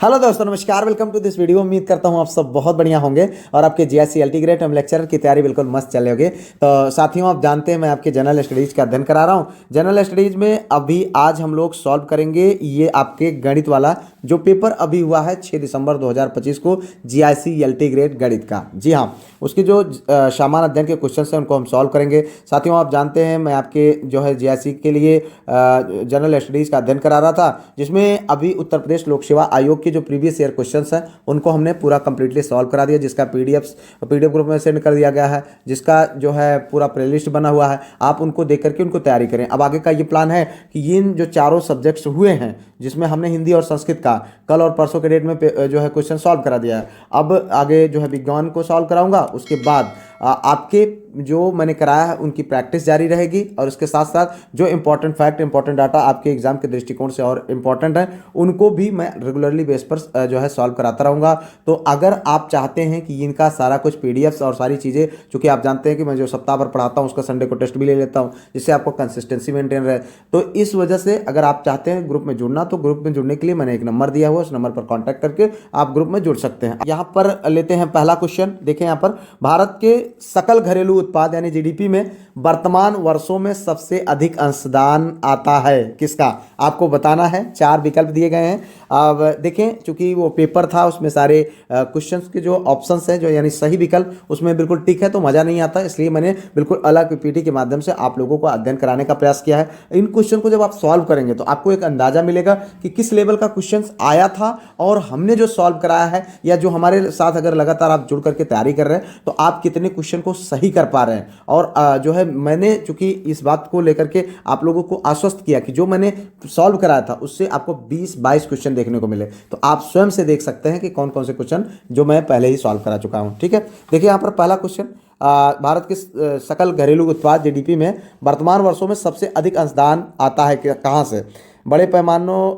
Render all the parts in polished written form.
Hello दोस्तों, नमस्कार। Welcome to this video. उम्मीद करता हूं आप सब बहुत बढ़िया होंगे और आपके जीएससी एलटी ग्रेड हम लेक्चरर की तैयारी बिल्कुल मस्त चल रही होगी। तो साथियों, आप जानते हैं मैं आपके जनरल स्टडीज का अध्ययन करा रहा हूं। जनरल स्टडीज में अभी आज हम लोग सॉल्व करेंगे ये आपके गणित वाला जो पेपर अभी हुआ है 6 दिसंबर 2025 को, जीआईसी एलटी ग्रेड गणित का। जी हाँ, उसकी जो सामान्य अध्ययन के क्वेश्चन हैं उनको हम सॉल्व करेंगे। साथियों, आप जानते हैं मैं आपके जो है जीआईसी के लिए जनरल स्टडीज का अध्ययन करा रहा था, जिसमें अभी उत्तर प्रदेश लोक सेवा आयोग के जो प्रीवियस ईयर क्वेश्चंस हैं उनको हमने पूरा कंप्लीटली सॉल्व करा दिया, जिसका पीडीएफ ग्रुप में सेंड कर दिया गया है, जिसका जो है पूरा प्लेलिस्ट बना हुआ है। आप उनको देख करके उनको तैयारी करें। अब आगे का ये प्लान है कि ये जो चारों सब्जेक्ट्स हुए हैं, जिसमें हमने हिंदी और संस्कृत का कल और परसों के डेट में जो है क्वेश्चन सॉल्व करा दिया है, अब आगे जो है विज्ञान को सॉल्व कराऊंगा। उसके बाद आपके जो मैंने कराया है उनकी प्रैक्टिस जारी रहेगी और उसके साथ साथ जो इंपॉर्टेंट फैक्ट, इंपॉर्टेंट डाटा आपके एग्जाम के दृष्टिकोण से और इंपॉर्टेंट है, उनको भी मैं रेगुलरली बेस पर जो है सॉल्व कराता रहूँगा। तो अगर आप चाहते हैं कि इनका सारा कुछ पीडीएफ्स और सारी चीज़ें, चूँकि आप जानते हैं कि मैं जो सप्ताह भर पढ़ाता हूँ उसका संडे को टेस्ट भी ले लेता हूँ, जिससे आपको कंसिस्टेंसी मेंटेन रहे। तो इस वजह से अगर आप चाहते हैं ग्रुप में जुड़ना, तो ग्रुप में जुड़ने के लिए मैंने एक नंबर दिया हुआ, उस नंबर पर कॉन्टैक्ट करके आप ग्रुप में जुड़ सकते हैं। यहाँ पर लेते हैं पहला क्वेश्चन। देखें यहाँ पर, भारत के सकल घरेलू उत्पाद यानी जीडीपी में वर्तमान वर्षों में सबसे अधिक अंशदान आता है किसका, आपको बताना है। 4 विकल्प दिए गए हैं। अब देखें, चूंकि वो पेपर था उसमें सारे क्वेश्चंस के जो ऑप्शंस हैं, जो यानी सही विकल्प, उसमें बिल्कुल टिक है तो मज़ा नहीं आता, इसलिए मैंने बिल्कुल अलग पीपीटी के माध्यम से आप लोगों को अध्ययन कराने का प्रयास किया है। इन क्वेश्चन को जब आप सॉल्व करेंगे तो आपको एक अंदाजा मिलेगा कि किस लेवल का क्वेश्चन आया था और हमने जो सॉल्व कराया है, या जो हमारे साथ अगर लगातार आप जुड़ करके तैयारी कर रहे हैं तो आप कितने क्वेश्चन को सही कर पा रहे हैं। और जो है मैंने चूंकि इस बात को लेकर के आप लोगों को आश्वस्त किया कि जो मैंने सॉल्व कराया था उससे आपको 20-22 क्वेश्चन देखने को मिले, तो आप स्वयं से देख सकते हैं कि कौन कौन से क्वेश्चन जो मैं पहले ही सॉल्व करा चुका हूं। ठीक है, देखिए यहाँ पर पहला क्वेश्चन, भारत के सकल घरेलू उत्पाद जीडीपी में वर्तमान वर्षों में सबसे अधिक अंशदान आता है कहाँ से? बड़े पैमानों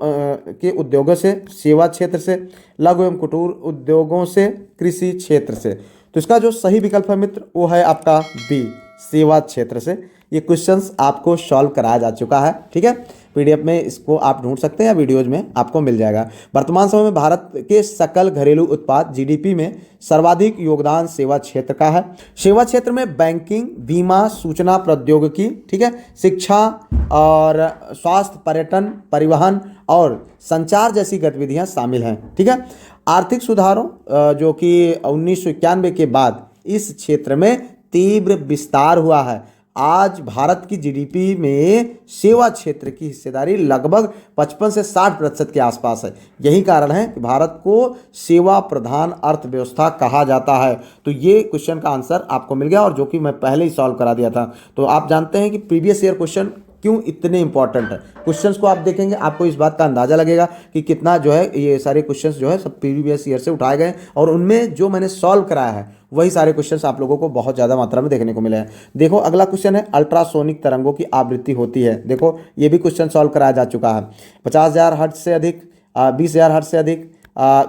के उद्योगों से, सेवा क्षेत्र से, लघु एवं कुटीर उद्योगों से, कृषि क्षेत्र से। तो इसका जो सही विकल्प है मित्र वो है आपका बी, सेवा क्षेत्र से। ये क्वेश्चंस आपको सॉल्व कराया जा चुका है। ठीक है, पीडीएफ में इसको आप ढूंढ सकते हैं या वीडियोज में आपको मिल जाएगा। वर्तमान समय में भारत के सकल घरेलू उत्पाद जीडीपी में सर्वाधिक योगदान सेवा क्षेत्र का है। सेवा क्षेत्र में बैंकिंग, बीमा, सूचना प्रौद्योगिकी, ठीक है, शिक्षा और स्वास्थ्य, पर्यटन, परिवहन और संचार जैसी गतिविधियां शामिल हैं। ठीक है, आर्थिक सुधारों जो कि 1991 के बाद इस क्षेत्र में तीव्र विस्तार हुआ है। आज भारत की जीडीपी में सेवा क्षेत्र की हिस्सेदारी लगभग 55 से 60% के आसपास है। यही कारण है कि भारत को सेवा प्रधान अर्थव्यवस्था कहा जाता है। तो ये क्वेश्चन का आंसर आपको मिल गया, और जो कि मैं पहले ही सॉल्व करा दिया था। तो आप जानते हैं कि प्रीवियस ईयर क्वेश्चन क्यों इतने इंपॉर्टेंट है। क्वेश्चंस को आप देखेंगे आपको इस बात का अंदाजा लगेगा कि कितना जो है ये सारे क्वेश्चंस जो है सब प्रीवियस ईयर से उठाए गए, और उनमें जो मैंने सॉल्व कराया है वही सारे क्वेश्चंस आप लोगों को बहुत ज़्यादा मात्रा में देखने को मिले हैं। देखो अगला क्वेश्चन है, अल्ट्रासोनिक तरंगों की आवृत्ति होती है। देखो ये भी क्वेश्चन सॉल्व कराया जा चुका है। 50,000 हर्ट्ज से अधिक, 20,000 हर्ट्ज से अधिक,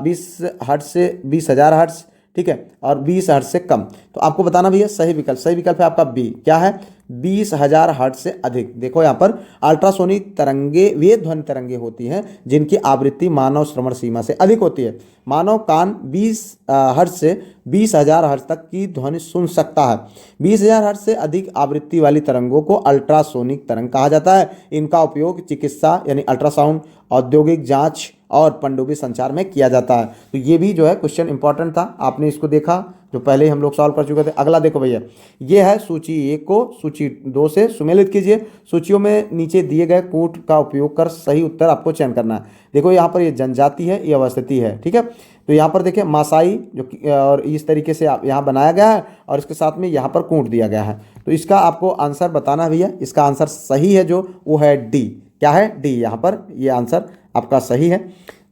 20 हर्ट्ज से 20,000 हर्ट्ज, ठीक है, और 20 हर्ट्ज से कम। तो आपको बताना भैया सही विकल्प। सही विकल्प है आपका बी, क्या है? 20,000 हर्ट्ज से अधिक। देखो यहाँ पर अल्ट्रासोनिक तरंगे वे ध्वनि तरंगे होती हैं जिनकी आवृत्ति मानव श्रवण सीमा से अधिक होती है। मानव कान 20 हर्ट्ज से 20,000 हर्ट्ज तक की ध्वनि सुन सकता है। 20,000 हर्ट्ज से अधिक आवृत्ति वाली तरंगों को अल्ट्रासोनिक तरंग कहा जाता है। इनका उपयोग चिकित्सा यानी अल्ट्रासाउंड, औद्योगिक जांच और पनडुब्बी संचार में किया जाता है। तो ये भी जो है क्वेश्चन इंपॉर्टेंट था, आपने इसको देखा जो पहले ही हम लोग सॉल्व कर चुके थे। अगला देखो भैया, ये है सूची 1 को सूची 2 से सुमेलित कीजिए। सूचियों में नीचे दिए गए कूट का उपयोग कर सही उत्तर आपको चयन करना है। देखो यहाँ पर ये जनजाति है, ये अवस्थिति है। ठीक है, तो यहाँ पर देखिए मासाई जो और इस तरीके से आप यहाँ बनाया गया है, और इसके साथ में यहाँ पर कूट दिया गया है। तो इसका आपको आंसर बताना भैया। इसका आंसर सही है जो वो है डी। क्या है? डी। यहाँ पर ये आंसर आपका सही है।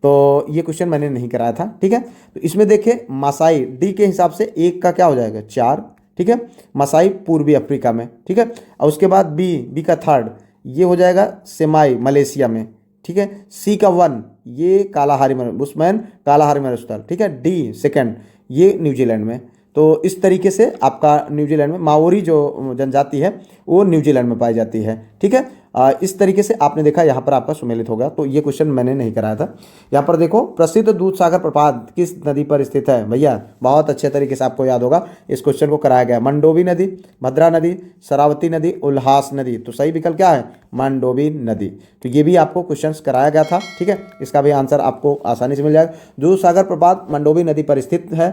तो ये क्वेश्चन मैंने नहीं कराया था। ठीक है, तो इसमें देखिए मासाई डी के हिसाब से 1 का क्या हो जाएगा? 4। ठीक है, मासाई पूर्वी अफ्रीका में। ठीक है, और उसके बाद बी का 3rd ये हो जाएगा सेमाई मलेशिया में। ठीक है, सी का 1 ये कालाहारी बुशमैन कालाहारी मरुस्थल। ठीक है, डी 2nd ये न्यूजीलैंड में। तो इस तरीके से आपका न्यूजीलैंड में माओरी जो जनजाति है वो न्यूजीलैंड में पाई जाती है। ठीक है, इस तरीके से आपने देखा यहाँ पर आपका सुमेलित हो गया, तो ये क्वेश्चन मैंने नहीं कराया था। यहाँ पर देखो, प्रसिद्ध दूध सागर प्रपात किस नदी पर स्थित है? भैया बहुत अच्छे तरीके से आपको याद होगा, इस क्वेश्चन को कराया गया। मंडोवी नदी, भद्रा नदी, शरावती नदी, उल्हास नदी। तो सही विकल्प क्या है? मंडोवी नदी। तो ये भी आपको क्वेश्चन कराया गया था, ठीक है। इसका भी आंसर आपको आसानी से मिल जाएगा। दूध सागर प्रपात मंडोवी नदी पर स्थित है।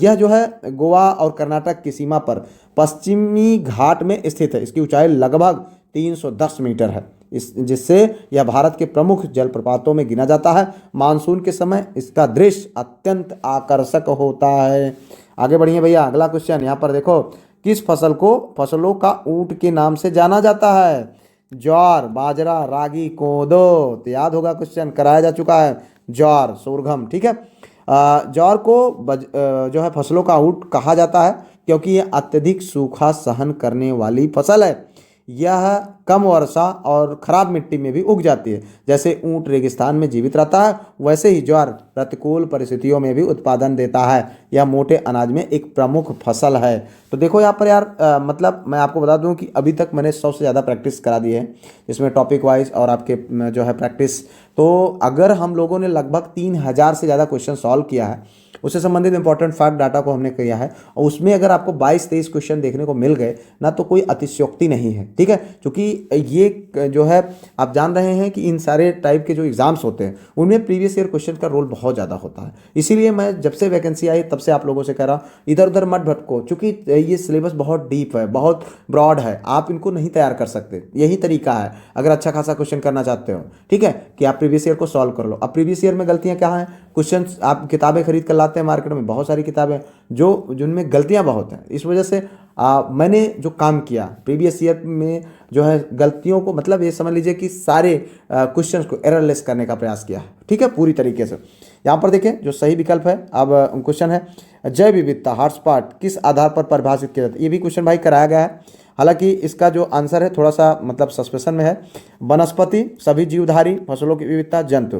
यह जो है गोवा और कर्नाटक की सीमा पर पश्चिमी घाट में स्थित है। इसकी ऊंचाई लगभग 310 मीटर है, जिससे यह भारत के प्रमुख जलप्रपातों में गिना जाता है। मानसून के समय इसका दृश्य अत्यंत आकर्षक होता है। आगे बढ़िए भैया, अगला क्वेश्चन यहाँ पर देखो, किस फसल को फसलों का ऊंट के नाम से जाना जाता है? ज्वार, बाजरा, रागी, कोदो। तो याद होगा, क्वेश्चन कराया जा चुका है। ज्वार, सोरघम, ठीक है। ज्वार को जो है फसलों का ऊंट कहा जाता है, क्योंकि यह अत्यधिक सूखा सहन करने वाली फसल है। यह कम वर्षा और खराब मिट्टी में भी उग जाती है। जैसे ऊंट रेगिस्तान में जीवित रहता है, वैसे ही ज्वार प्रतिकूल परिस्थितियों में भी उत्पादन देता है। यह मोटे अनाज में एक प्रमुख फसल है। तो देखो यहाँ पर यार, मतलब मैं आपको बता दूं कि अभी तक मैंने 100 से ज़्यादा प्रैक्टिस करा दी है, इसमें टॉपिक वाइज और आपके जो है प्रैक्टिस। तो अगर हम लोगों ने लगभग 3000 से ज़्यादा क्वेश्चन सॉल्व किया है, उससे संबंधित इंपॉर्टेंट फैक्ट डाटा को हमने किया है, और उसमें अगर आपको 22-23 क्वेश्चन देखने को मिल गए ना, तो कोई अतिशयोक्ति नहीं है, ठीक है। क्योंकि ये जो है आप जान रहे हैं कि इन सारे टाइप के जो एग्जाम्स होते हैं उनमें प्रीवियस ईयर क्वेश्चन का रोल बहुत ज़्यादा होता है। इसीलिए मैं जब से वैकेंसी आई तब से आप लोगों से कह रहा हूँ, इधर उधर मत भटको, क्योंकि ये सिलेबस बहुत डीप है, बहुत ब्रॉड है, आप इनको नहीं तैयार कर सकते। यही तरीका है अगर अच्छा खासा क्वेश्चन करना चाहते हो, ठीक है, कि आप प्रीवियस ईयर को सॉल्व कर लो। अब प्रीवियस ईयर में गलतियाँ क्या हैं? क्वेश्चन आप किताबें खरीद कर लाते हैं मार्केट में, बहुत सारी किताबें जिनमें गलतियां बहुत हैं। इस वजह से मैंने जो काम किया प्रीवियस ईयर में जो है गलतियों को, मतलब ये समझ लीजिए कि सारे क्वेश्चंस को एररलेस करने का प्रयास किया है, ठीक है, पूरी तरीके से। यहाँ पर देखें जो सही विकल्प है। अब क्वेश्चन है, जैव विविधता हॉटस्पॉट किस आधार पर परिभाषित किया जाता है? ये भी क्वेश्चन भाई कराया गया है, हालांकि इसका जो आंसर है थोड़ा सा मतलब सस्पेंशन में है। वनस्पति, सभी जीवधारी, फसलों की विविधता, जंतु।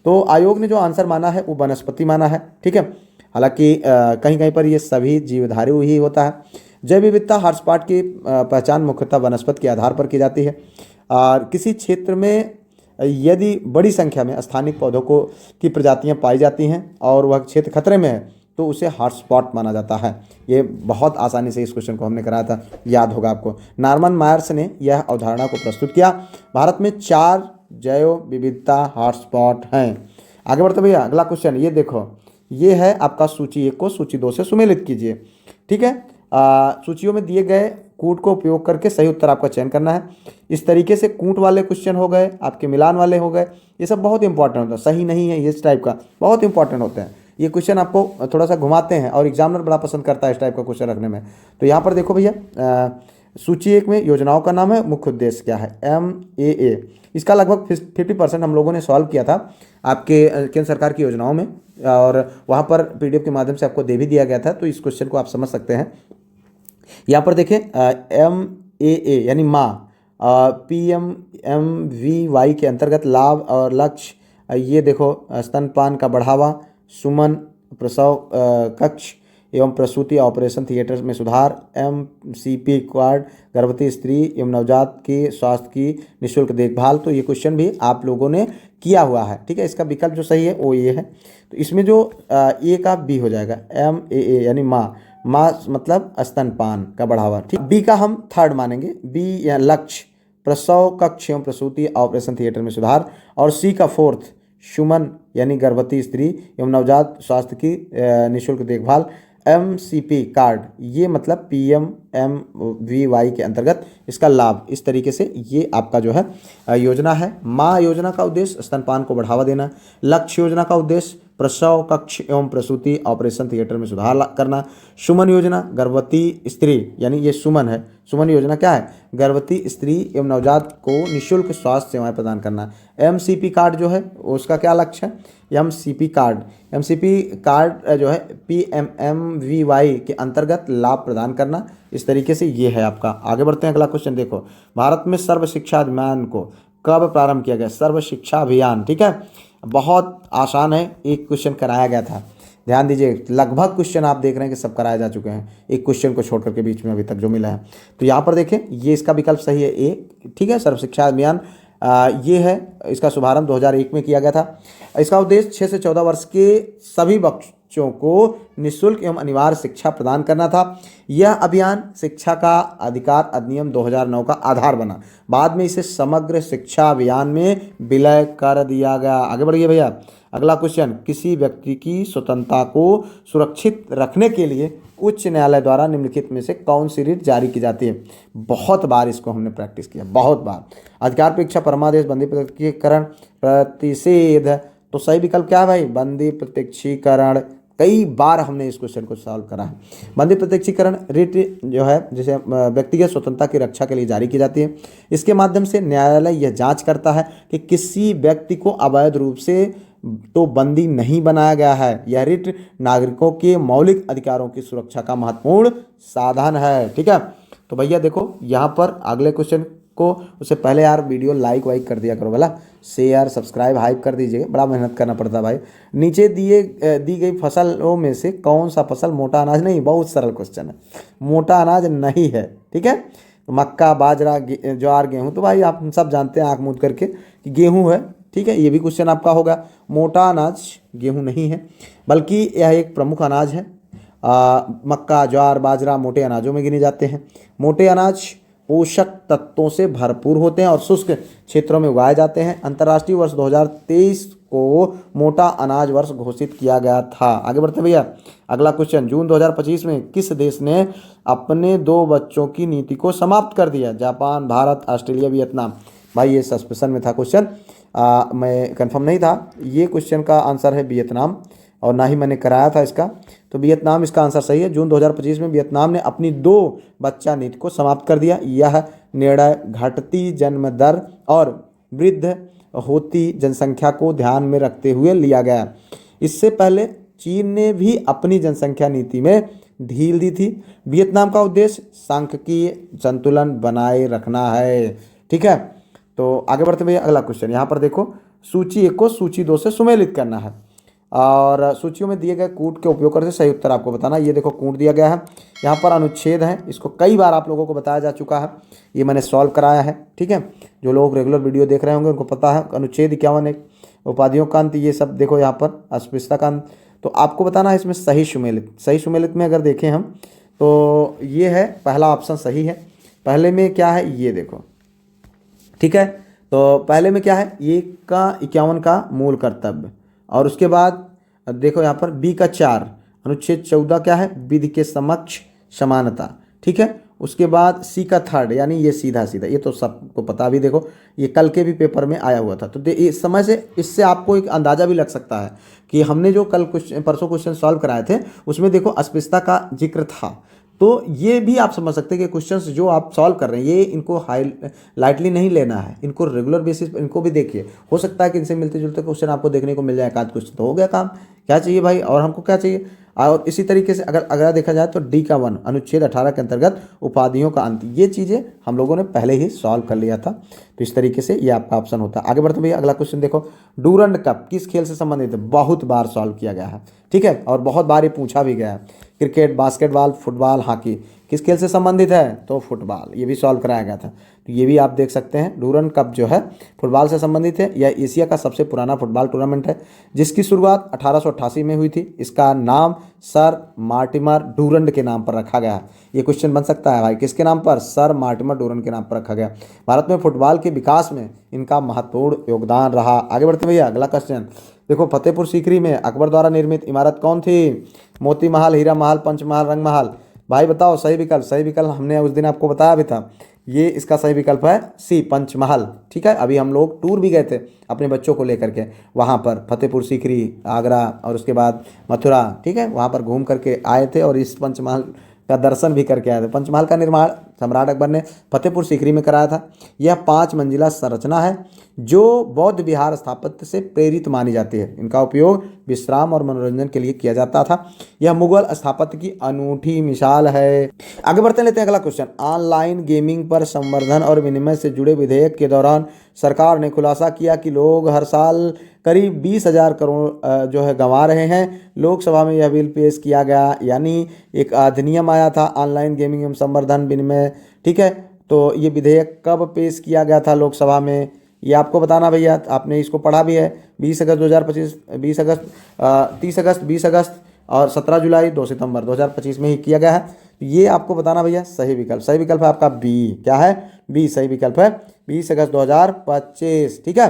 तो आयोग ने जो आंसर माना है वो वनस्पति माना है, ठीक है। हालांकि कहीं कहीं पर ये सभी जीवधारी ही होता है। जैव विविधता हॉटस्पॉट की पहचान मुख्यतः वनस्पति के आधार पर की जाती है। और किसी क्षेत्र में यदि बड़ी संख्या में स्थानिक पौधों की प्रजातियां पाई जाती हैं और वह क्षेत्र खतरे में है, तो उसे हॉटस्पॉट माना जाता है। ये बहुत आसानी से इस क्वेश्चन को हमने कराया था, याद होगा आपको। नॉर्मन मायर्स ने यह अवधारणा को प्रस्तुत किया। भारत में 4 जैव विविधता हॉटस्पॉट हैं। आगे बढ़ते भैया, अगला क्वेश्चन ये देखो, ये है आपका सूची 1 को सूची 2 से सुमेलित कीजिए, ठीक है। सूचियों में दिए गए कूट को उपयोग करके सही उत्तर आपका चयन करना है। इस तरीके से कूट वाले क्वेश्चन हो गए, आपके मिलान वाले हो गए, ये सब बहुत इंपॉर्टेंट होता है। सही नहीं है, इस टाइप का बहुत इंपॉर्टेंट होते हैं। ये क्वेश्चन आपको थोड़ा सा घुमाते हैं और एग्जामिनर बड़ा पसंद करता है इस टाइप का क्वेश्चन रखने में। तो यहाँ पर देखो भैया, सूची 1 में योजनाओं का नाम है, मुख्य उद्देश्य क्या है? MAA। इसका लगभग 50% हम लोगों ने सॉल्व किया था आपके केंद्र सरकार की योजनाओं में, और वहाँ पर PDF के माध्यम से आपको दे भी दिया गया था। तो इस क्वेश्चन को आप समझ सकते हैं। यहाँ पर देखें, MAA यानी माँ, PMMVY के अंतर्गत लाभ और लक्ष्य, ये देखो, स्तनपान का बढ़ावा, सुमन, प्रसव कक्ष एवं प्रसूति ऑपरेशन थिएटर में सुधार, MCP कार्ड, गर्भवती स्त्री एवं नवजात की स्वास्थ्य की निःशुल्क देखभाल। तो ये क्वेश्चन भी आप लोगों ने किया हुआ है, ठीक है। इसका विकल्प जो सही है वो ये है। तो इसमें जो A का B हो जाएगा, MAA यानी माँ मतलब स्तनपान का बढ़ावा, ठीक। B का हम थर्ड मानेंगे, B या लक्ष्य, प्रसव कक्ष एवं प्रसूति ऑपरेशन थिएटर में सुधार, और C का फोर्थ, सुमन यानी गर्भवती स्त्री एवं नवजात स्वास्थ्य की निःशुल्क देखभाल, MCP कार्ड, ये मतलब PMMVY के अंतर्गत इसका लाभ। इस तरीके से ये आपका जो है योजना है। माँ योजना का उद्देश्य स्तनपान को बढ़ावा देना, लक्ष्य योजना का उद्देश्य प्रसव कक्ष एवं प्रसूति ऑपरेशन थिएटर में सुधार करना, सुमन योजना गर्भवती स्त्री यानी ये सुमन है, सुमन योजना क्या है? गर्भवती स्त्री एवं नवजात को निःशुल्क स्वास्थ्य सेवाएं प्रदान करना। MCP कार्ड जो है उसका क्या लक्ष्य है? MCP कार्ड जो है PMMVY के अंतर्गत लाभ प्रदान करना। इस तरीके से ये है आपका। आगे बढ़ते हैं, अगला क्वेश्चन देखो, भारत में सर्व शिक्षा अभियान को कब प्रारंभ किया गया? सर्व शिक्षा अभियान, ठीक है, बहुत आसान है, एक क्वेश्चन कराया गया था। ध्यान दीजिए, लगभग क्वेश्चन आप देख रहे हैं कि सब कराए जा चुके हैं, एक क्वेश्चन को छोड़ करके बीच में अभी तक जो मिला है। तो यहाँ पर देखें, ये इसका विकल्प सही है ए, ठीक है। सर्व शिक्षा अभियान ये है, इसका शुभारंभ 2001 में किया गया था। इसका उद्देश्य 6 से 14 वर्ष के सभी बच्चों को निःशुल्क एवं अनिवार्य शिक्षा प्रदान करना था। यह अभियान शिक्षा का अधिकार अधिनियम 2009 का आधार बना। बाद में इसे समग्र शिक्षा अभियान में विलय कर दिया गया। आगे बढ़िए भैया, अगला क्वेश्चन, किसी व्यक्ति की स्वतंत्रता को सुरक्षित रखने के लिए उच्च न्यायालय द्वारा निम्नलिखित में से कौन सी रीट जारी की जाती है? बहुत बार इसको हमने प्रैक्टिस किया, बहुत बार। अधिकार परीक्षा, परमादेश, बंदी प्रत्यक्षीकरण, प्रतिषेध। तो सही विकल्प क्या है भाई? बंदी प्रत्यक्षीकरण। कई बार हमने इस क्वेश्चन को सॉल्व करा है। बंदी प्रत्यक्षीकरण रीट जो है, जैसे व्यक्तिगत स्वतंत्रता की रक्षा के लिए जारी की जाती है। इसके माध्यम से न्यायालय यह जांच करता है कि किसी व्यक्ति को अवैध रूप से तो बंदी नहीं बनाया गया है। यह रिट नागरिकों के मौलिक अधिकारों की सुरक्षा का महत्वपूर्ण साधन है, ठीक है। तो भैया देखो, यहाँ पर अगले क्वेश्चन को, उससे पहले यार वीडियो लाइक वाइक कर दिया करो भला, शेयर सब्सक्राइब हाइप कर दीजिएगा, बड़ा मेहनत करना पड़ता है भाई। नीचे दी गई फसलों में से कौन सा फसल मोटा अनाज नहीं? बहुत सरल क्वेश्चन है, मोटा अनाज नहीं है, ठीक है। तो मक्का, बाजरा, ज्वार, गेहूँ, तो भाई आप सब जानते हैं आँख मूंद करके कि गेहूँ है, ठीक है। ये भी क्वेश्चन आपका होगा। मोटा अनाज गेहूं नहीं है, बल्कि यह एक प्रमुख अनाज है। मक्का, ज्वार, बाजरा मोटे अनाजों में गिने जाते हैं। मोटे अनाज पोषक तत्वों से भरपूर होते हैं और शुष्क क्षेत्रों में उगाए जाते हैं। अंतर्राष्ट्रीय वर्ष 2023 को मोटा अनाज वर्ष घोषित किया गया था। आगे बढ़ते भैया, अगला क्वेश्चन, जून 2025 में किस देश ने अपने 2 बच्चों की नीति को समाप्त कर दिया? Japan, Bharat, Australia, Vietnam. भाई ये सस्पेंशन में था क्वेश्चन, मैं कंफर्म नहीं था। ये क्वेश्चन का आंसर है वियतनाम, और ना ही मैंने कराया था इसका, तो वियतनाम इसका आंसर सही है। जून 2025 में वियतनाम ने अपनी 2 बच्चा नीति को समाप्त कर दिया। यह निर्णय घटती जन्म दर और वृद्ध होती जनसंख्या को ध्यान में रखते हुए लिया गया। इससे पहले चीन ने भी अपनी जनसंख्या नीति में ढील दी थी। वियतनाम का उद्देश्य सांख्यिकीय संतुलन बनाए रखना है, ठीक है। तो आगे बढ़ते भैया, अगला क्वेश्चन, यहाँ पर देखो, सूची 1 को सूची 2 से सुमेलित करना है और सूचियों में दिए गए कूट के उपयोग करके सही उत्तर आपको बताना। ये देखो कूट दिया गया है, यहाँ पर अनुच्छेद है, इसको कई बार आप लोगों को बताया जा चुका है, ये मैंने सॉल्व कराया है, ठीक है। जो लोग रेगुलर वीडियो देख रहे होंगे उनको पता है। अनुच्छेद 51 एक, उपाधियों का अंत, ये सब देखो यहाँ पर अस्पृश्यता का अंत। तो आपको बताना है इसमें सही सुमेलित। सही सुमेलित में अगर देखें हम तो ये है, पहला ऑप्शन सही है। पहले में क्या है ये देखो, ठीक है। तो पहले में क्या है, 1 का 51 का मूल कर्तव्य, और उसके बाद देखो यहाँ पर बी का 4, अनुच्छेद 14 क्या है, विधि के समक्ष समानता, ठीक है। उसके बाद सी का 3 यानी ये सीधा सीधा, ये तो सबको पता भी, देखो ये कल के भी पेपर में आया हुआ था। तो इस समय से इससे आपको एक अंदाज़ा भी लग सकता है कि हमने जो कल परसों क्वेश्चन सॉल्व कराए थे उसमें देखो अस्पृश्यता का जिक्र था। तो ये भी आप समझ सकते हैं कि क्वेश्चंस जो आप सॉल्व कर रहे हैं ये इनको लाइटली नहीं लेना है, इनको रेगुलर बेसिस पर इनको भी देखिए। हो सकता है कि इनसे मिलते जुलते क्वेश्चन आपको देखने को मिल जाए, एक आध क्वेश्चन तो हो गया काम। क्या चाहिए भाई, और हमको क्या चाहिए। और इसी तरीके से अगर देखा जाए तो डी का 1 अनुच्छेद 18 के अंतर्गत उपाधियों का अंत, ये चीज़ें हम लोगों ने पहले ही सॉल्व कर लिया था। तो इस तरीके से ये आपका ऑप्शन होता है। आगे बढ़ते भैया, अगला क्वेश्चन देखो, डूरंड कप किस खेल से संबंधित है? बहुत बार सॉल्व किया गया है, ठीक है, और बहुत बार ये पूछा भी गया है। क्रिकेट, बास्केटबॉल, फुटबॉल, हॉकी, किस खेल से संबंधित है? तो फुटबॉल, ये भी सॉल्व कराया गया था। तो ये भी आप देख सकते हैं, डूरंड कप जो है फुटबॉल से संबंधित है। यह एशिया का सबसे पुराना फुटबॉल टूर्नामेंट है जिसकी शुरुआत 1888 में हुई थी। इसका नाम सर मार्टिमर डूरंड के नाम पर रखा गया है। ये क्वेश्चन बन सकता है भाई, किसके नाम पर? सर मार्टिमर डूरंड के नाम पर रखा गया। भारत में फुटबॉल के विकास में इनका महत्वपूर्ण योगदान रहा। आगे बढ़ते भैया, अगला क्वेश्चन देखो, फतेहपुर सीकरी में अकबर द्वारा निर्मित इमारत कौन थी? मोती महल, हीरा महल, पंचमहल, रंग महल। भाई बताओ सही विकल्प। सही विकल्प हमने उस दिन आपको बताया भी था, ये इसका सही विकल्प है सी, पंचमहल, ठीक है। अभी हम लोग टूर भी गए थे अपने बच्चों को लेकर के वहाँ पर, फतेहपुर सीकरी, आगरा और उसके बाद मथुरा, ठीक है, वहाँ पर घूम करके आए थे और इस पंचमहल का दर्शन भी करके आए थे। पंचमहल का निर्माण सम्राट अकबर ने फतेहपुर सीकरी में कराया था। यह 5 मंजिला संरचना है जो बौद्ध विहार स्थापत्य से प्रेरित मानी जाती है। इनका उपयोग विश्राम और मनोरंजन के लिए किया जाता था। यह मुगल स्थापत्य की अनूठी मिसाल है। आगे बढ़ते लेते हैं अगला क्वेश्चन। ऑनलाइन गेमिंग पर संवर्धन और विनिमय से जुड़े विधेयक के दौरान सरकार ने खुलासा किया कि लोग हर साल करीब 20,000 करोड़ जो है गंवा रहे हैं। लोकसभा में यह बिल पेश किया गया, यानी एक अधिनियम आया था ऑनलाइन गेमिंग एवं संवर्धन विनिमय। ठीक है, तो ये विधेयक कब पेश किया गया था लोकसभा में, ये आपको बताना भैया, आपने इसको पढ़ा भी है। 20 अगस्त 2025, 20 अगस्त 30 अगस्त, 20 अगस्त और 17 जुलाई 2 सितंबर 2025 में ही किया गया है। ये आपको बताना भैया। सही विकल्प है आपका बी। क्या है? बी सही विकल्प है, 20 अगस्त 2025। ठीक है,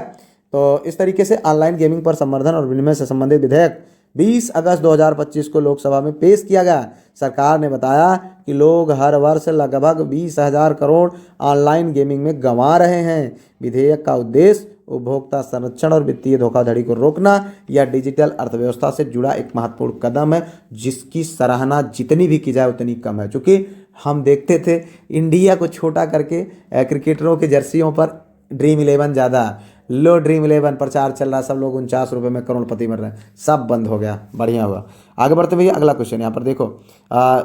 तो इस तरीके से ऑनलाइन गेमिंग पर संवर्धन और विनिमय से संबंधित विधेयक 20 अगस्त 2025 को लोकसभा में पेश किया गया। सरकार ने बताया कि लोग हर वर्ष लगभग 20,000 करोड़ ऑनलाइन गेमिंग में गंवा रहे हैं। विधेयक का उद्देश्य उपभोक्ता संरक्षण और वित्तीय धोखाधड़ी को रोकना या डिजिटल अर्थव्यवस्था से जुड़ा एक महत्वपूर्ण कदम है, जिसकी सराहना जितनी भी की जाए उतनी कम है। क्योंकि हम देखते थे इंडिया को छोटा करके क्रिकेटरों के जर्सियों पर ड्रीम 11 ज़्यादा, लो ड्रीम 11 प्रचार चल रहा है, सब लोग 49 रुपये में करोड़पति बन रहे हैं, सब बंद हो गया। बढ़िया हुआ। आगे बढ़ते भैया अगला क्वेश्चन यहाँ पर देखो।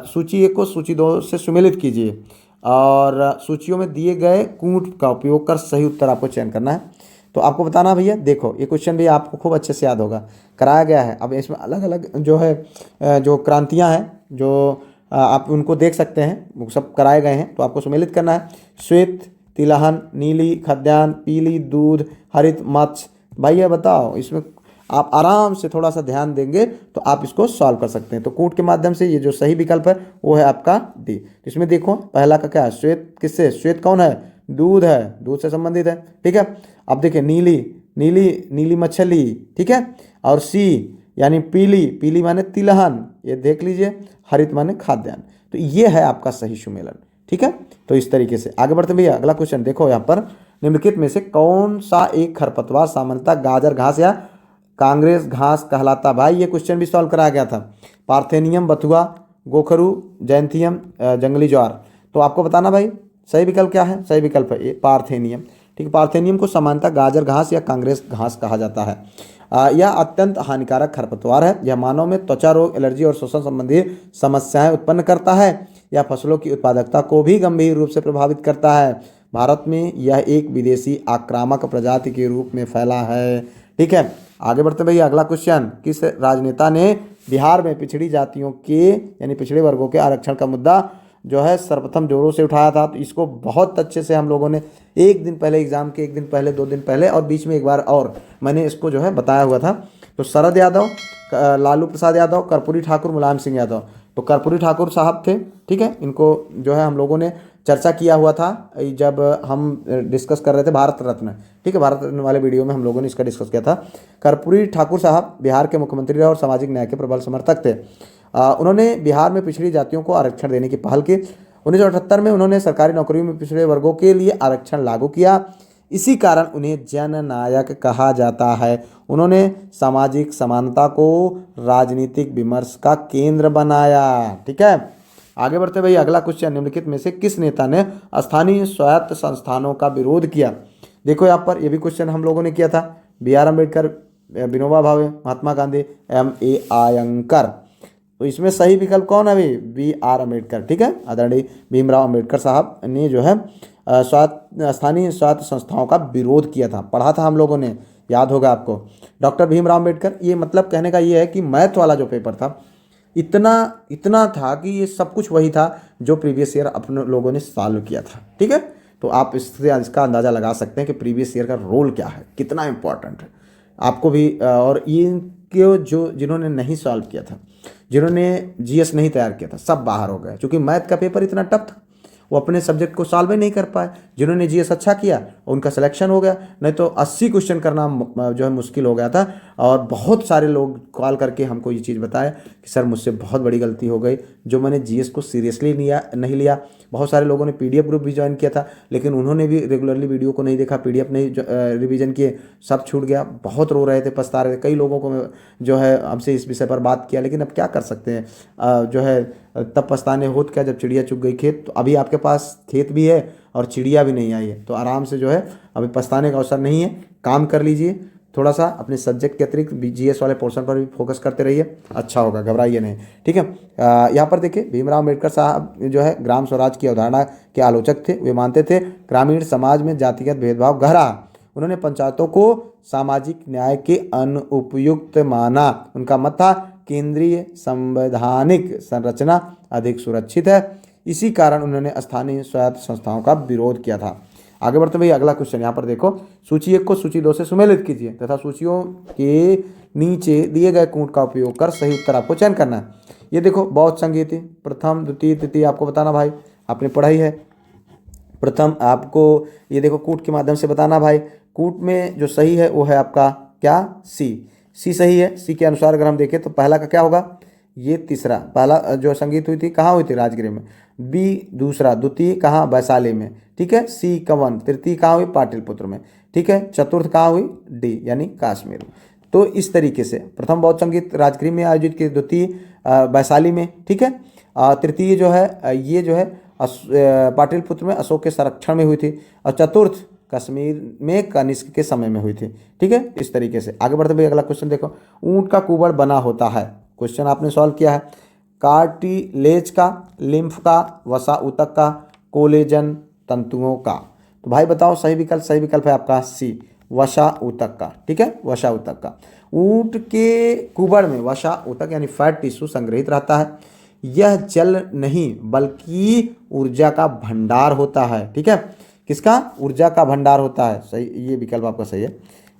सूची 1 को सूची 2 से सुमेलित कीजिए और सूचियों में दिए गए कूट का उपयोग कर सही उत्तर आपको चयन करना है। तो आपको बताना भैया, देखो ये क्वेश्चन भी आपको खूब अच्छे से याद होगा, कराया गया है। अब इसमें अलग अलग जो है जो क्रांतियाँ हैं जो आप उनको देख सकते हैं, वो सब कराए गए हैं। तो आपको सुमेलित करना है। श्वेत, तिलहन, नीली, खाद्यान्न, पीली, दूध, हरित, मत्स्य। भाई ये बताओ, इसमें आप आराम से थोड़ा सा ध्यान देंगे तो आप इसको सॉल्व कर सकते हैं। तो कूट के माध्यम से ये जो सही विकल्प है वो है आपका डी। तो इसमें देखो पहला का क्या है? श्वेत किससे? श्वेत कौन है? दूध है, दूध से संबंधित है। ठीक है, अब देखिए नीली मछली। ठीक है, और सी यानी पीली माने तिलहन, ये देख लीजिए। हरित माने खाद्यान्न। तो ये है आपका सही सुमेलन। ठीक है, तो इस तरीके से आगे बढ़ते भैया अगला क्वेश्चन देखो। यहाँ पर निम्नलिखित में से कौन सा एक खरपतवार सामान्यतः गाजर घास या कांग्रेस घास कहलाता? भाई ये क्वेश्चन भी सॉल्व कराया गया था। पार्थेनियम, बथुआ, गोखरू, जैंथियम, जंगली ज्वार। तो आपको बताना भाई सही विकल्प क्या है? सही विकल्प है ये पार्थेनियम। ठीक है, पार्थेनियम को सामान्यतः गाजर घास या कांग्रेस घास कहा जाता है। यह अत्यंत हानिकारक खरपतवार है। यह मानव में त्वचा रोग, एलर्जी और श्वसन संबंधी समस्याएं उत्पन्न करता है। यह फसलों की उत्पादकता को भी गंभीर रूप से प्रभावित करता है। भारत में यह एक विदेशी आक्रामक प्रजाति के रूप में फैला है। ठीक है, आगे बढ़ते भैया अगला क्वेश्चन। किस राजनेता ने बिहार में पिछड़ी जातियों के यानी पिछड़े वर्गों के आरक्षण का मुद्दा जो है सर्वप्रथम जोरों से उठाया था? तो इसको बहुत अच्छे से हम लोगों ने एक दिन पहले एग्जाम के, एक दिन पहले, 2 दिन पहले और बीच में एक बार और मैंने इसको जो है बताया हुआ था। तो शरद यादव, लालू प्रसाद यादव, कर्पूरी ठाकुर, मुलायम सिंह यादव। तो कर्पूरी ठाकुर साहब थे। ठीक है, इनको जो है हम लोगों ने चर्चा किया हुआ था जब हम डिस्कस कर रहे थे भारत रत्न। ठीक है, भारत रत्न वाले वीडियो में हम लोगों ने इसका डिस्कस किया था। कर्पूरी ठाकुर साहब बिहार के मुख्यमंत्री रहे और सामाजिक न्याय के प्रबल समर्थक थे। उन्होंने बिहार में पिछड़ी जातियों को आरक्षण देने की पहल की। 1978 में उन्होंने सरकारी नौकरियों में पिछड़े वर्गों के लिए आरक्षण लागू किया। इसी कारण उन्हें जननायक कहा जाता है। उन्होंने सामाजिक समानता को राजनीतिक विमर्श का केंद्र बनाया। ठीक है, आगे बढ़ते भाई अगला क्वेश्चन। निम्नलिखित में से किस नेता ने स्थानीय स्वायत्त संस्थानों का विरोध किया? देखो यहाँ पर ये भी क्वेश्चन हम लोगों ने किया था। B.R. अम्बेडकर, विनोबा भावे, महात्मा गांधी, M.A. अयंकर। तो इसमें सही विकल्प कौन है भाई? B.R. अम्बेडकर। ठीक है, आदरणीय भीमराव अम्बेडकर साहब ने जो है स्थानीय स्वायत्त संस्थाओं का विरोध किया था। पढ़ा था हम लोगों ने, याद होगा आपको। डॉक्टर भीमराव अम्बेडकर, ये मतलब कहने का ये है कि मैथ वाला जो पेपर था इतना था कि ये सब कुछ वही था जो प्रीवियस ईयर अपने लोगों ने सॉल्व किया था। ठीक है, तो आप इससे इसका अंदाज़ा लगा सकते हैं कि प्रीवियस ईयर का रोल क्या है, कितना इंपॉर्टेंट है आपको भी। और इनके जो जिन्होंने नहीं सॉल्व किया था, जिन्होंने GS नहीं तैयार किया था, सब बाहर हो गए क्योंकि मैथ का पेपर इतना टफ था, वो अपने सब्जेक्ट को सॉल्व ही नहीं कर पाए। जिन्होंने GS अच्छा किया उनका सिलेक्शन हो गया, नहीं तो 80 क्वेश्चन करना जो है मुश्किल हो गया था। और बहुत सारे लोग कॉल करके हमको ये चीज़ बताया कि सर मुझसे बहुत बड़ी गलती हो गई, जो मैंने जीएस को सीरियसली नहीं लिया। बहुत सारे लोगों ने पीडीएफ ग्रुप भी ज्वाइन किया था, लेकिन उन्होंने भी रेगुलरली वीडियो को नहीं देखा, पीडीएफ नहीं रिवीजन किए, सब छूट गया। बहुत रो रहे थे, पछता रहे थे। कई लोगों को जो है हमसे इस विषय पर बात किया, लेकिन अब क्या कर सकते हैं, जो है तब पछताने होत क्या जब चिड़िया चुग गई खेत। तो अभी आपके पास खेत भी है और चिड़िया भी नहीं आई है, तो आराम से जो है अभी पछताने का अवसर नहीं है, काम कर लीजिए। थोड़ा सा अपने सब्जेक्ट के अतिरिक्त जीएस वाले पोर्शन पर भी फोकस करते रहिए, अच्छा होगा, घबराइए नहीं, ठीक है। यहाँ पर देखिए भीमराव अम्बेडकर साहब जो है ग्राम स्वराज की अवधारणा के आलोचक थे। वे मानते थे ग्रामीण समाज में जातिगत भेदभाव गहरा। उन्होंने पंचायतों को सामाजिक न्याय के अनुपयुक्त माना। उनका मत था केंद्रीय संवैधानिक संरचना अधिक सुरक्षित है, इसी कारण उन्होंने स्थानीय स्वायत्त संस्थाओं का विरोध किया था। आगे बढ़ते भाई, अगला क्वेश्चन यहाँ पर देखो, सूची 1 को सूची 2 से सुमेलित कीजिए तथा सूचियों के नीचे दिए गए कूट का उपयोग कर सही उत्तर आपको चयन करना है। ये देखो बहुत संगीति, प्रथम द्वितीय तृतीय आपको बताना भाई, आपने पढ़ाई है। प्रथम आपको ये देखो कूट के माध्यम से बताना भाई। कूट में जो सही है वो है आपका क्या, सी सही है। सी के अनुसार अगर हम देखें तो पहला का क्या होगा, ये तीसरा, पहला जो संगीत हुई थी कहाँ हुई थी, राजगीर में। बी दूसरा, द्वितीय कहाँ, वैशाली में, ठीक है। सी कवन, तृतीय कहाँ हुई, पाटलिपुत्र में, ठीक है। चतुर्थ कहाँ हुई, डी यानी कश्मीर में। तो इस तरीके से प्रथम बौद्ध संगीत राजगीर में आयोजित की, द्वितीय वैशाली में, ठीक है। तृतीय जो है ये जो है पाटलिपुत्र में अशोक के संरक्षण में हुई थी, और चतुर्थ कश्मीर में कनिष्क के समय में हुई थी, ठीक है। इस तरीके से आगे बढ़ते भाई, अगला क्वेश्चन देखो, ऊंट का कुबड़ बना होता है। क्वेश्चन आपने सॉल्व किया है, कार्टिलेज का, लिम्फ का, वसा ऊतक का, कोलेजन तंतुओं का। तो भाई बताओ सही विकल्प है आपका सी, वसा ऊतक का, ठीक है, वसा ऊतक का। ऊंट के कुबड़ में वसा ऊतक यानी फैट टिश्यू संग्रहित रहता है। यह जल नहीं बल्कि ऊर्जा का भंडार होता है, ठीक है। किसका, ऊर्जा का भंडार होता है, सही, ये विकल्प आपका सही है।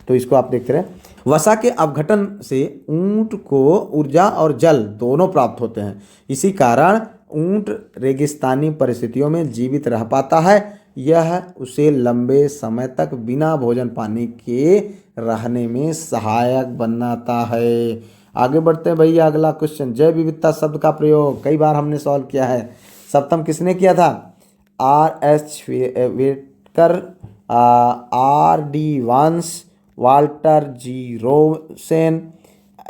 तो इसको आप देखते रहे। वसा के अपघटन से ऊंट को ऊर्जा और जल दोनों प्राप्त होते हैं, इसी कारण ऊंट रेगिस्तानी परिस्थितियों में जीवित रह पाता है। यह उसे लंबे समय तक बिना भोजन पानी के रहने में सहायक बनाता है। आगे बढ़ते हैं भैया, अगला क्वेश्चन, जैव विविधता शब्द का प्रयोग कई बार हमने सॉल्व किया है। सप्तम किसने किया था, R.H. Whittaker, R.D. Vance, Walter G Rosen,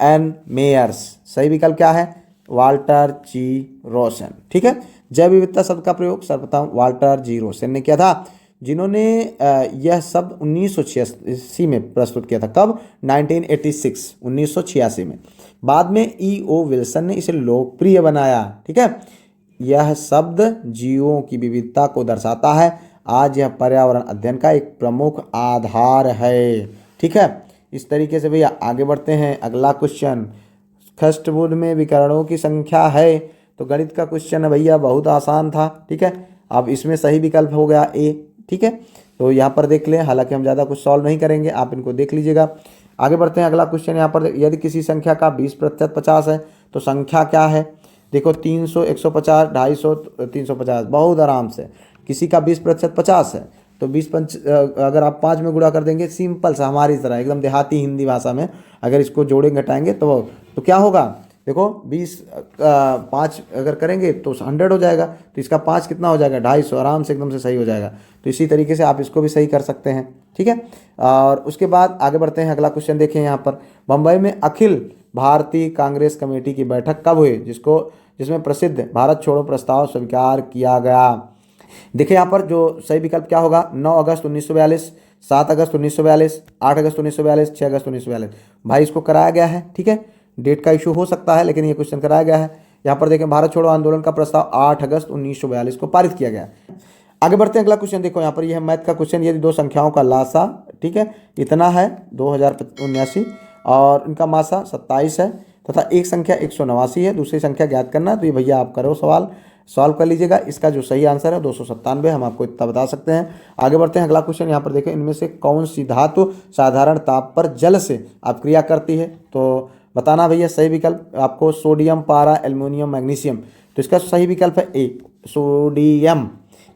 N Meyers. सही विकल्प क्या है, वाल्टर जी रोसेन, ठीक है। जैव विविधता शब्द का प्रयोग सर्वप्रथम वाल्टर जी रोसेन ने किया था, जिन्होंने यह शब्द 1986 में प्रस्तुत किया था। कब, 1986 में। बाद में E.O. विल्सन ने इसे लोकप्रिय बनाया, ठीक है। यह शब्द जीवों की विविधता को दर्शाता है। आज यह पर्यावरण अध्ययन का एक प्रमुख आधार है, ठीक है। इस तरीके से भैया आगे बढ़ते हैं, अगला क्वेश्चन, खष्टबुध में विकरणों की संख्या है। तो गणित का क्वेश्चन है भैया, बहुत आसान था, ठीक है। अब इसमें सही विकल्प हो गया ए, ठीक है। तो यहाँ पर देख लें, हालांकि हम ज़्यादा कुछ सॉल्व नहीं करेंगे, आप इनको देख लीजिएगा। आगे बढ़ते हैं, अगला क्वेश्चन यहाँ पर, यदि किसी संख्या का 20% 50 है तो संख्या क्या है। देखो 300, 150, 250, 350, बहुत आराम से। किसी का 20% 50 है तो 20 अगर आप 5 में गुणा कर देंगे, सिंपल सा हमारी तरह एकदम देहाती हिंदी भाषा में अगर इसको जोड़ेंगे घटाएंगे तो क्या होगा, देखो 20 5 अगर करेंगे तो 100 हो जाएगा, तो इसका 5 कितना हो जाएगा, 250, आराम से एकदम से सही हो जाएगा। तो इसी तरीके से आप इसको भी सही कर सकते हैं, ठीक है। और उसके बाद आगे बढ़ते हैं, अगला क्वेश्चन देखें यहाँ पर, बम्बई में अखिल भारतीय कांग्रेस कमेटी की बैठक कब हुई, जिसमें प्रसिद्ध भारत छोड़ो प्रस्ताव स्वीकार किया गया। देखिए यहाँ पर जो सही विकल्प क्या होगा, 9 अगस्त 1942, 7 अगस्त 1942, 8 अगस्त 1942, 6 अगस्त 1942। भाई इसको कराया गया है, ठीक है। डेट का इशू हो सकता है लेकिन ये क्वेश्चन कराया गया है। यहाँ पर देखें, भारत छोड़ो आंदोलन का प्रस्ताव 8 अगस्त 1942 को पारित किया गया। आगे बढ़ते हैं, अगला क्वेश्चन देखो यहाँ पर, यह है मैथ का क्वेश्चन, यदि दो संख्याओं का लासा, ठीक है, इतना है 2079 और इनका मासा 27 है तथा एक संख्या 189 है, दूसरी संख्या ज्ञात करना। तो ये भैया आप करो सवाल, सॉल्व कर लीजिएगा। इसका जो सही आंसर है 297, हम आपको इतना बता सकते हैं। आगे बढ़ते हैं, अगला क्वेश्चन यहाँ पर देखें, इनमें से कौन सी धातु साधारण ताप पर जल से अपक्रिया करती है। तो बताना भैया सही विकल्प आपको, सोडियम, पारा, एल्युमिनियम, मैग्नीशियम। तो इसका सही विकल्प है ए, सोडियम।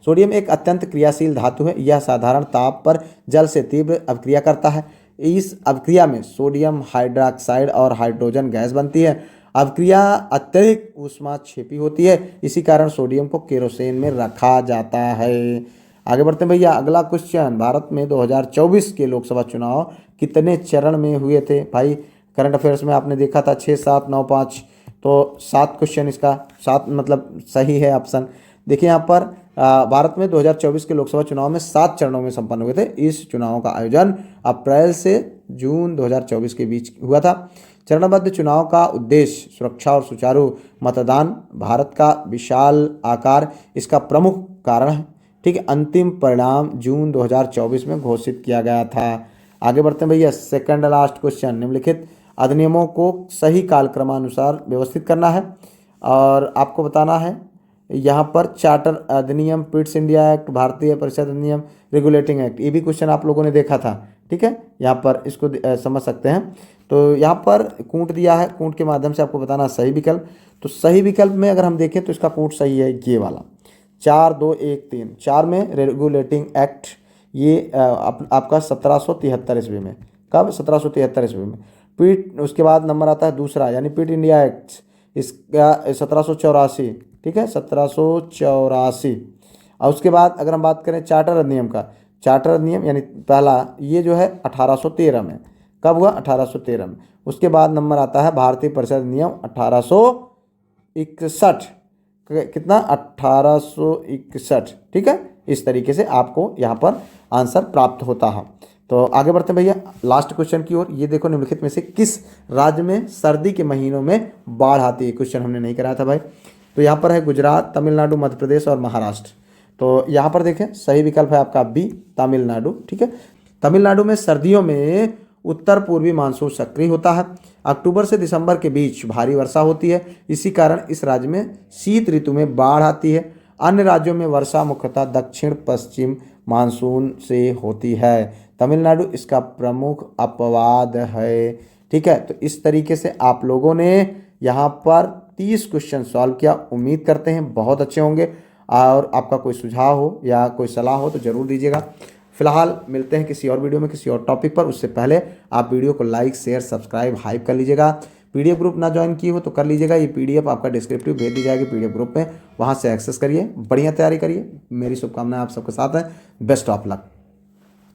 सोडियम एक अत्यंत क्रियाशील धातु है। यह साधारण ताप पर जल से तीव्र अभिक्रिया करता है। इस अभिक्रिया में सोडियम हाइड्रोक्साइड और हाइड्रोजन गैस बनती है। अभिक्रिया अत्यधिक ऊष्माक्षेपी होती है, इसी कारण सोडियम को केरोसिन में रखा जाता है। आगे बढ़ते हैं भैया। अगला क्वेश्चन, भारत में 2024 के लोकसभा चुनाव कितने चरण में हुए थे? भाई करंट अफेयर्स में आपने देखा था 6, 7, 9, 5, तो 7 क्वेश्चन इसका 7 मतलब सही है ऑप्शन। देखिए यहाँ पर भारत में 2024 के लोकसभा चुनाव में 7 चरणों में संपन्न हुए थे। इस चुनाव का आयोजन अप्रैल से जून 2024 के बीच हुआ था। चरणबद्ध चुनाव का उद्देश्य सुरक्षा और सुचारू मतदान, भारत का विशाल आकार इसका प्रमुख कारण है। ठीक है, अंतिम परिणाम जून 2024 में घोषित किया गया था। आगे बढ़ते हैं भैया। सेकंड लास्ट क्वेश्चन, निम्नलिखित अधिनियमों को सही कालक्रमानुसार व्यवस्थित करना है और आपको बताना है। यहाँ पर चार्टर अधिनियम, पिट्स इंडिया एक्ट, भारतीय परिषद अधिनियम, रेगुलेटिंग एक्ट, ये भी क्वेश्चन आप लोगों ने देखा था। ठीक है, यहाँ पर इसको समझ सकते हैं। तो यहाँ पर कूट दिया है, कूट के माध्यम से आपको बताना सही विकल्प। तो सही विकल्प में अगर हम देखें तो इसका कूट सही है ये वाला 4, 2, 1, 3। 4 में रेगुलेटिंग एक्ट, ये आपका 1773 ईस्वी में। कब? 1773 ईस्वी में। पीट, उसके बाद नंबर आता है दूसरा, यानी पिट इंडिया एक्ट, इसका 1784। ठीक है, 1784। और उसके बाद अगर हम बात करें चार्टर अधिनियम का, चार्टर अधिनियम यानी पहला, ये जो है 1813 में। कब हुआ? 1813 में। उसके बाद नंबर आता है भारतीय परिषद अधिनियम 1861। कितना? 1861। ठीक है, इस तरीके से आपको यहाँ पर आंसर प्राप्त होता है। तो आगे बढ़ते हैं भैया लास्ट क्वेश्चन की ओर। ये देखो, निम्नलिखित में से किस राज्य में सर्दी के महीनों में बाढ़ आती है? क्वेश्चन हमने नहीं कराया था भाई। तो यहाँ पर है गुजरात, तमिलनाडु, मध्य प्रदेश और महाराष्ट्र। तो यहाँ पर देखें सही विकल्प है आपका बी, तमिलनाडु। ठीक है, तमिलनाडु में सर्दियों में उत्तर पूर्वी मानसून सक्रिय होता है। अक्टूबर से दिसंबर के बीच भारी वर्षा होती है, इसी कारण इस राज्य में शीत ऋतु में बाढ़ आती है। अन्य राज्यों में वर्षा मुख्यतः दक्षिण पश्चिम मानसून से होती है। तमिलनाडु इसका प्रमुख अपवाद है। ठीक है, तो इस तरीके से आप लोगों ने यहाँ पर 30 क्वेश्चन सॉल्व किया। उम्मीद करते हैं बहुत अच्छे होंगे, और आपका कोई सुझाव हो या कोई सलाह हो तो ज़रूर दीजिएगा। फिलहाल मिलते हैं किसी और वीडियो में किसी और टॉपिक पर। उससे पहले आप वीडियो को लाइक, शेयर, सब्सक्राइब, हाइप कर लीजिएगा। पीडीएफ ग्रुप ना ज्वाइन किए हो तो कर लीजिएगा। ये पीडीएफ आपका डिस्क्रिप्टिव भेज दी जाएगी पीडीएफ ग्रुप में, वहाँ से एक्सेस करिए, बढ़िया तैयारी करिए। मेरी शुभकामनाएं आप सबके साथ हैं। Best of luck.